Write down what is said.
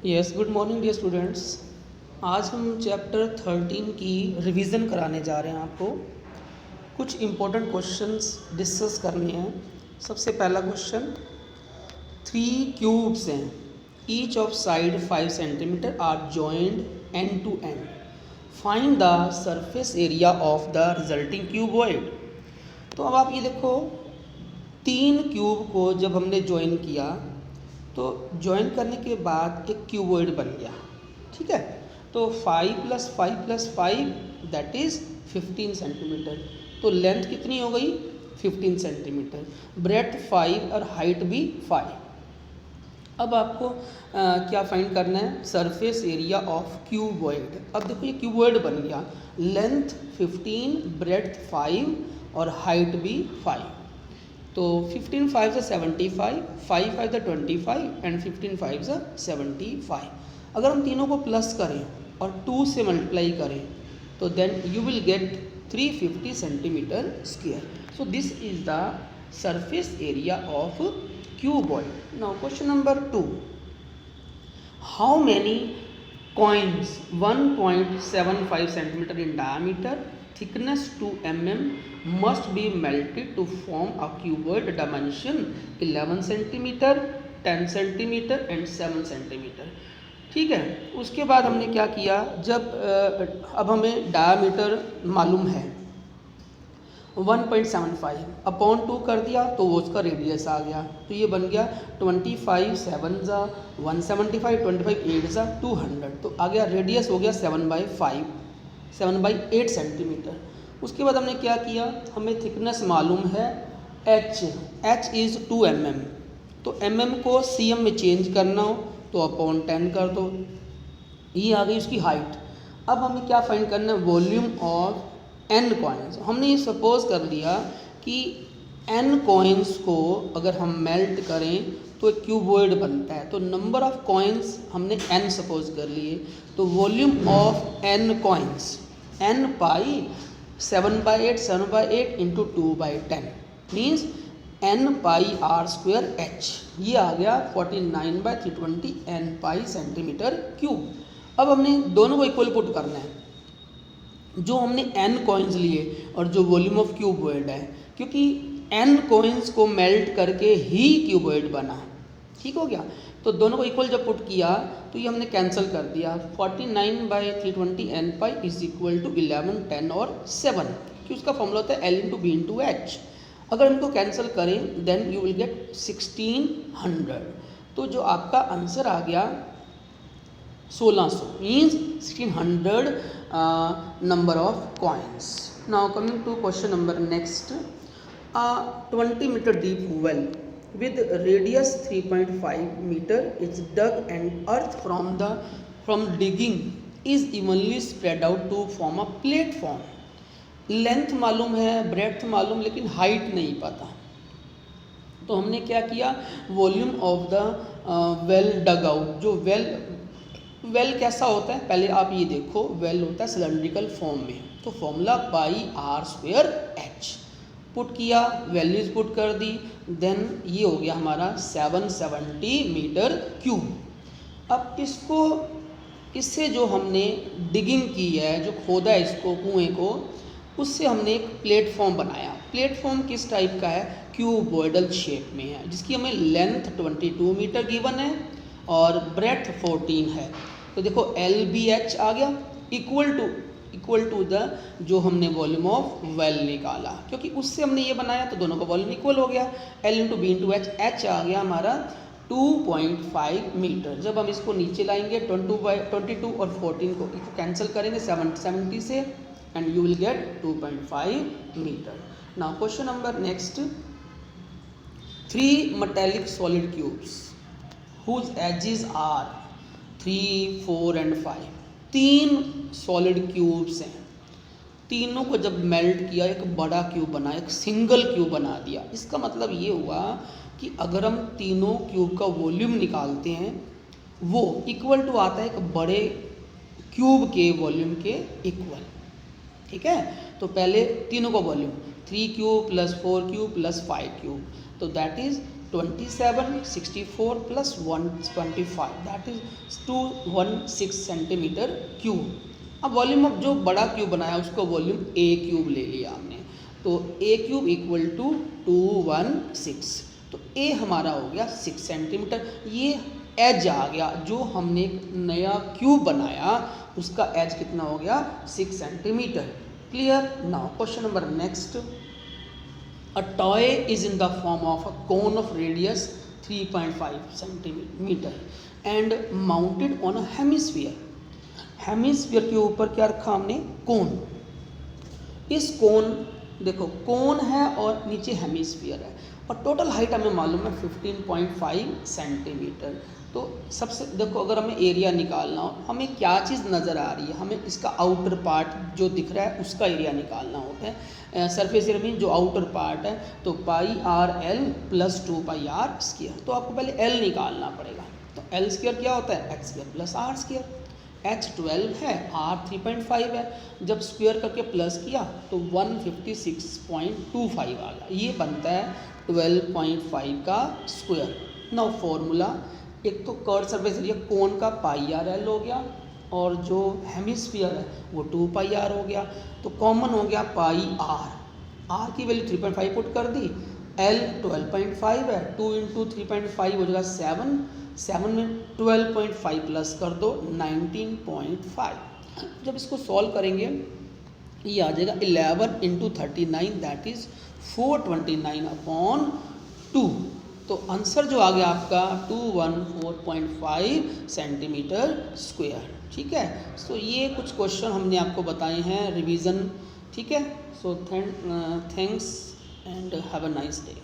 Yes, good morning dear students. आज हम chapter 13 की रिवीजन कराने जा रहे हैं। आपको कुछ इम्पोर्टेंट क्वेश्चंस डिस्कस करने हैं। सबसे पहला क्वेश्चन, 3 क्यूब्स हैं, each of side 5 centimetre are joined end to end, find the surface area of the resulting cuboid. तो अब आप ये देखो, 3 क्यूब को जब हमने ज्वाइन किया तो ज्वाइन करने के बाद एक क्यूबॉइड बन गया। ठीक है, तो 5 + 5 + 5 दैट इज़ 15 सेंटीमीटर। तो लेंथ कितनी हो गई? 15 सेंटीमीटर, ब्रेड्थ 5 और हाइट भी 5। अब आपको क्या फाइंड करना है? Surface area of cuboid. अब देखो ये क्यूबॉइड बन गया, लेंथ 15, ब्रेड्थ 5 और हाइट भी 5। तो 15 5 75, 5 5 25 एंड 15 5 75। अगर हम तीनों को प्लस करें और 2 से मल्टीप्लाई करें तो then you will get 350 centimetre square. So this is the surface area of cuboid. Now question number 2, how many coins 1.75 centimeter in diameter, thickness 2 mm, must be melted to form a cuboid dimension 11 centimeter, 10 centimeter and 7 centimeter। ठीक है, उसके बाद हमने क्या किया, जब अब हमें डायमीटर मालूम है 1.75 अपॉन 2 कर दिया तो वो उसका रेडियस आ गया। तो ये बन गया 25 7 ज़ा 175, 25 8 ज़ा 200। तो आ गया रेडियस हो गया 7/5, 7/8 सेंटीमीटर। उसके बाद हमने क्या किया, हमें थिकनेस मालूम है h इज़ 2 mm। तो mm को cm में चेंज करना हो तो अपॉन 10 कर दो, ये आ गई उसकी हाइट। अब हमें क्या फाइंड करना है? Volume of n coins. हमने ये सपोज कर लिया कि n कॉइन्स को अगर हम मेल्ट करें तो एक क्यूबॉइड बनता है। तो नंबर ऑफ कॉइन्स हमने n सपोज कर लिए, तो volume of n coins n pi 7/8 7/8 into 2/10 means n pi r square h। ये आ गया 49/320 n पाई सेंटीमीटर क्यूब। अब हमने दोनों को इक्वल पुट करना है, जो हमने n कॉइन्स लिए और जो वॉल्यूम ऑफ क्यूबॉइड है, क्योंकि n कॉइन्स को मेल्ट करके ही क्यूबॉइड बना। ठीक हो गया, तो दोनों को इक्वल जब पुट किया तो ये हमने कैंसिल कर दिया। 49/320 n pi is equal to 11 10 और 7, क्योंकि उसका फॉर्मूला होता है L into B into H. अगर इनको कैंसिल करें देन यू विल गेट 1600। तो जो आपका आंसर आ गया 1600 means 1600 number of coins. Now coming to question number next, a 20 meter deep well with radius 3.5 meter is dug and earth from digging is evenly spread out to form a platform. Length मालूम है, breadth मालूम, लेकिन height नहीं पता। तो हमने क्या किया, volume of the well dug out. जो वेल कैसा होता है, पहले आप ये देखो, वेल होता है सिलेंड्रिकल फॉर्म में, तो फॉर्मूला पाई r स्क्वायर h पुट किया, वैल्यूज पुट कर दी, देन ये हो गया हमारा 770 मीटर क्यूब। अब इससे जो हमने डिगिंग की है, जो खोदा है इसको कुएं को, उससे हमने एक प्लेटफॉर्म बनाया। प्लेटफॉर्म किस टाइप का है? क्यूबॉइडल शेप में है, जिसकी हमें लेंथ 22 मीटर गिवन है और ब्रेड्थ 14 है। तो देखो LBH आ गया इक्वल टू द जो हमने वॉल्यूम ऑफ वेल निकाला, क्योंकि उससे हमने ये बनाया तो दोनों का वॉल्यूम इक्वल हो गया। L into B into H, h आ गया हमारा 2.5 मीटर। जब हम इसको नीचे लाएंगे 22 और 14 को कैंसिल करेंगे 70 से and you will get 2.5 metre. Now question number next, 3 metallic solid cubes whose edges are 3 4 and 5। 3 solid cubes हैं, तीनों को जब मेल्ट किया एक बड़ा क्यूब बना, एक सिंगल क्यूब बना दिया। इसका मतलब ये हुआ कि अगर हम तीनों क्यूब का वॉल्यूम निकालते हैं वो इक्वल टू आता है एक बड़े क्यूब के वॉल्यूम के इक्वल। ठीक है, तो पहले तीनों का वॉल्यूम 3 क्यूब + 4 क्यूब + 5 क्यूब, तो that is 27, 64 plus 125 that is 216 centimetre cube. अब वॉल्यूम ऑफ जो बड़ा क्यूब बनाया उसको वॉल्यूम ए क्यूब ले लिया हमने, तो ए क्यूब इक्वल टू 216, तो ए हमारा हो गया 6 सेंटीमीटर। ये एज आ गया, जो हमने एक नया क्यूब बनाया उसका एज कितना हो गया 6 centimetre. Clear. Now question number next, a toy is in the form of a cone of radius 3.5 centimeter and mounted on a hemisphere। Hemisphere के ऊपर क्या रखा हमने, कोन। इस कोन, देखो कोन है और नीचे हेमिस्फीयर है, और टोटल हाइट हमें मालूम है 15.5 सेंटीमीटर। तो सबसे देखो, अगर हमें एरिया निकालना हो, हमें क्या चीज़ नज़र आ रही है, हमें इसका आउटर पार्ट जो दिख रहा है उसका एरिया निकालना होता है। सरफेस एरिया में जो आउटर पार्ट है, तो pi R L plus 2 pi R square. तो आपको पहले एल निकालना पड़ेगा, तो एल स्क्वायर क्या होता है, X square plus R square. H 12 है, आर 3.5 है, जब स्क्वायर करके प्लस किया तो 156.25 आ गया। ये बनता है 12.5 का स्क्वायर। नाउ फॉर्मूला, एक तो कर्व सरफेस एरिया कोन का पाई आर एल हो गया, और जो हेमिस्फीयर है वो 2 पाई आर हो गया, तो कॉमन हो गया पाई आर। आर की वैल्यू 3.5 पुट कर दी, एल 12.5 है, 2 इंटू 3.5 हो जाएगा 7, 7 में 12.5 प्लस कर दो 19.5। जब इसको सॉल्व करेंगे ये आ जाएगा 11 इंटू 39 दैट इज़ 429/2। तो आंसर जो आ गया आपका 214.5 सेंटीमीटर स्क्वायर। ठीक है, सो ये कुछ क्वेश्चन हमने आपको बताए हैं रिवीजन। ठीक है, so thanks and have a nice day.